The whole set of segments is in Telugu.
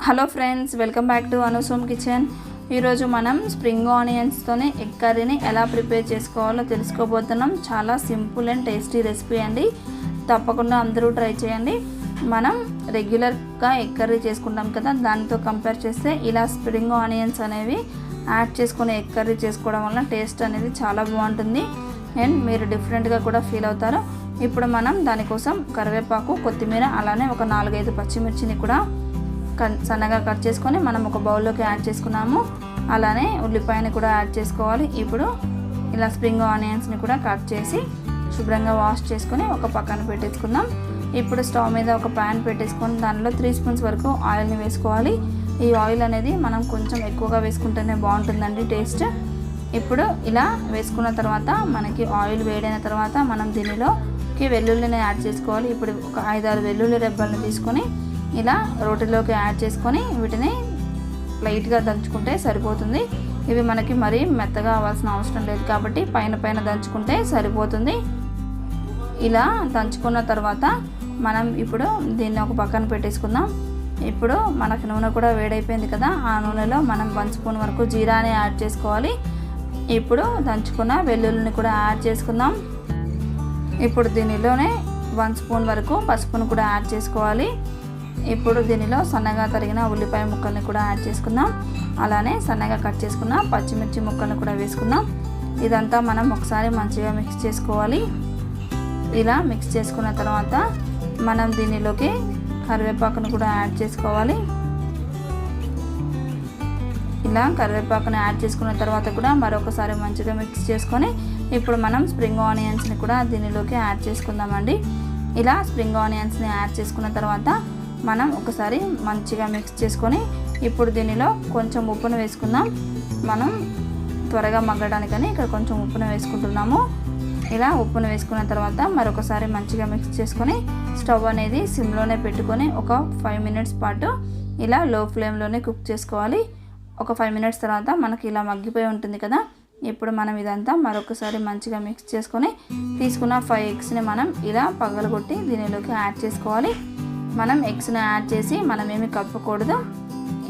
Hello friends, welcome back to Anu's home kitchen. ఈరోజు మనం స్ప్రింగ్ ఆనియన్స్తోనే ఎగ్ కర్రీని ఎలా ప్రిపేర్ చేసుకోవాలో తెలుసుకోబోతున్నాం. చాలా సింపుల్ అండ్ టేస్టీ రెసిపీ అండి. తప్పకుండా అందరూ ట్రై చేయండి. మనం రెగ్యులర్గా ఎగ్ కర్రీ చేసుకుంటాం కదా, దానితో కంపేర్ చేస్తే ఇలా స్ప్రింగ్ ఆనియన్స్ అనేవి యాడ్ చేసుకుని ఎగ్ కర్రీ చేసుకోవడం వల్ల టేస్ట్ అనేది చాలా బాగుంటుంది అండ్ మీరు డిఫరెంట్గా కూడా ఫీల్ అవుతారు. ఇప్పుడు మనం దానికోసం కరివేపాకు, కొత్తిమీర, అలానే ఒక 4-5 పచ్చిమిర్చిని కూడా సన్నగా కట్ చేసుకొని మనం ఒక బౌల్లోకి యాడ్ చేసుకున్నాము. అలానే ఉల్లిపాయని కూడా యాడ్ చేసుకోవాలి. ఇప్పుడు ఇలా స్ప్రింగ్ ఆనియన్స్ని కూడా కట్ చేసి శుభ్రంగా వాష్ చేసుకొని ఒక పక్కన పెట్టేసుకుందాం. ఇప్పుడు స్టవ్ మీద ఒక ప్యాన్ పెట్టేసుకొని దానిలో 3 స్పూన్స్ వరకు ఆయిల్ని వేసుకోవాలి. ఈ ఆయిల్ అనేది మనం కొంచెం ఎక్కువగా వేసుకుంటేనే బాగుంటుందండి టేస్ట్. ఇప్పుడు ఇలా వేసుకున్న తర్వాత మనకి ఆయిల్ వేడైన తర్వాత మనం దీనిలోకి వెల్లుల్లిని యాడ్ చేసుకోవాలి. ఇప్పుడు ఒక 5-6 వెల్లుల్లి రెబ్బలను తీసుకొని ఇలా రోటిలోకి యాడ్ చేసుకొని వీటిని లైట్గా దంచుకుంటే సరిపోతుంది. ఇవి మనకి మరీ మెత్తగా అవ్వాల్సిన అవసరం లేదు కాబట్టి పైన దంచుకుంటే సరిపోతుంది. ఇలా దంచుకున్న తర్వాత మనం ఇప్పుడు దీన్ని ఒక పక్కన పెట్టేసుకుందాం. ఇప్పుడు మనకి నూనె కూడా వేడైపోయింది కదా, ఆ నూనెలో మనం 1 స్పూన్ వరకు జీరాని యాడ్ చేసుకోవాలి. ఇప్పుడు దంచుకున్న వెల్లుల్లిని కూడా యాడ్ చేసుకుందాం. ఇప్పుడు దీనిలోనే 1 స్పూన్ వరకు పసుపును కూడా యాడ్ చేసుకోవాలి. ఇప్పుడు దీనిలో సన్నగా తరిగిన ఉల్లిపాయ ముక్కల్ని కూడా యాడ్ చేసుకుందాం. అలానే సన్నగా కట్ చేసుకున్న పచ్చిమిర్చి ముక్కల్ని కూడా వేసుకుందాం. ఇదంతా మనం ఒకసారి మంచిగా మిక్స్ చేసుకోవాలి. ఇలా మిక్స్ చేసుకున్న తర్వాత మనం దీనిలోకి కరివేపాకును కూడా యాడ్ చేసుకోవాలి. ఇలా కరివేపాకును యాడ్ చేసుకున్న తర్వాత కూడా మరొకసారి మంచిగా మిక్స్ చేసుకొని ఇప్పుడు మనం స్ప్రింగ్ ఆనియన్స్ని కూడా దీనిలోకి యాడ్ చేసుకుందామండి. ఇలా స్ప్రింగ్ ఆనియన్స్ని యాడ్ చేసుకున్న తర్వాత మనం ఒకసారి మంచిగా మిక్స్ చేసుకొని ఇప్పుడు దీనిలో కొంచెం ఉప్పును వేసుకుందాం. మనం త్వరగా మగ్గడానికని ఇక్కడ కొంచెం ఉప్పును వేసుకుంటున్నాము. ఇలా ఉప్పును వేసుకున్న తర్వాత మరొకసారి మంచిగా మిక్స్ చేసుకొని స్టవ్ అనేది సిమ్లోనే పెట్టుకొని ఒక 5 మినిట్స్ పాటు ఇలా లో ఫ్లేమ్లోనే కుక్ చేసుకోవాలి. ఒక 5 మినిట్స్ తర్వాత మనకి ఇలా మగ్గిపోయి ఉంటుంది కదా, ఇప్పుడు మనం ఇదంతా మరొకసారి మంచిగా మిక్స్ చేసుకొని తీసుకున్న 5 ఎగ్స్ని మనం ఇలా పగలగొట్టి దీనిలోకి యాడ్ చేసుకోవాలి. మనం ఎగ్స్ని యాడ్ చేసి మనం ఏమి కలుపుకూడదు.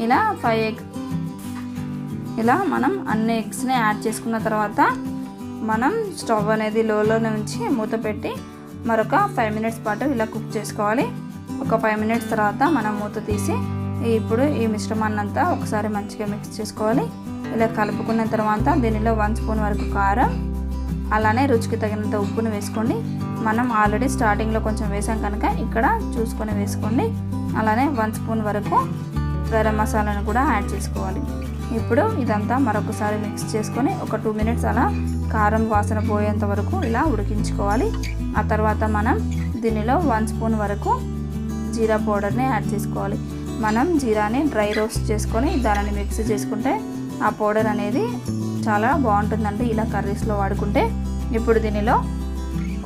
ఇలా 5 ఎగ్స్ ఇలా మనం అన్ని ఎగ్స్ని యాడ్ చేసుకున్న తర్వాత మనం స్టవ్ అనేది లోలోనే ఉంచి మూత పెట్టి మరొక 5 మినిట్స్ పాటు ఇలా కుక్ చేసుకోవాలి. ఒక 5 మినిట్స్ తర్వాత మనం మూత తీసి ఇప్పుడు ఈ మిశ్రమాన్ని అంతా ఒకసారి మంచిగా మిక్స్ చేసుకోవాలి. ఇలా కలుపుకున్న తర్వాత దీనిలో 1 స్పూన్ వరకు కారం, అలానే రుచికి తగినంత ఉప్పును వేసుకోండి. మనం ఆల్రెడీ స్టార్టింగ్లో కొంచెం వేసాం కనుక ఇక్కడ చూసుకొని వేసుకోండి. అలానే 1 స్పూన్ వరకు గరం మసాలాను కూడా యాడ్ చేసుకోవాలి. ఇప్పుడు ఇదంతా మరొకసారి మిక్స్ చేసుకొని ఒక 2 మినిట్స్ అలా కారం వాసన పోయేంత వరకు ఇలా ఉడికించుకోవాలి. ఆ తర్వాత మనం దీనిలో 1 స్పూన్ వరకు జీరా పౌడర్ని యాడ్ చేసుకోవాలి. మనం జీరాని డ్రై రోస్ట్ చేసుకొని దానిని మిక్స్ చేసుకుంటే ఆ పౌడర్ అనేది చాలా బాగుంటుందండి ఇలా కర్రీస్లో వాడుకుంటే. ఇప్పుడు దీనిలో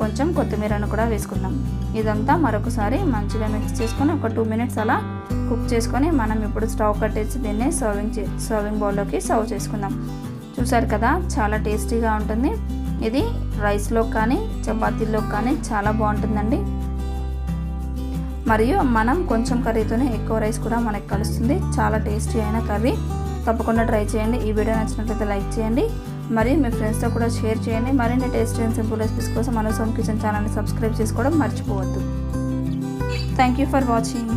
కొంచెం కొత్తిమీరను కూడా వేసుకుందాం. ఇదంతా మరొకసారి మంచిగా మిక్స్ చేసుకొని ఒక 2 మినిట్స్ అలా కుక్ చేసుకొని మనం ఇప్పుడు స్టవ్ కట్టేసి దీన్ని సర్వింగ్ బౌల్లోకి సర్వ్ చేసుకుందాం. చూసారు కదా, చాలా టేస్టీగా ఉంటుంది. ఇది రైస్లో కానీ చపాతీల్లో కానీ చాలా బాగుంటుందండి. మరియు మనం కొంచెం కర్రీతోనే ఎక్కువ రైస్ కూడా మనకు కలుస్తుంది. చాలా టేస్టీ అయిన కర్రీ. తప్పకుండా ట్రై చేయండి. ఈ వీడియో నచ్చినట్లయితే లైక్ చేయండి, మరియు మీ ఫ్రెండ్స్తో కూడా షేర్ చేయండి. మరిన్ని టేస్టీ అండ్ సింపుల్ రెసిపీస్ కోసం అనూస్ హోమ్ కిచెన్ ఛానల్ని సబ్స్క్రైబ్ చేసుకోవడం మర్చిపోవద్దు. Thank you for watching.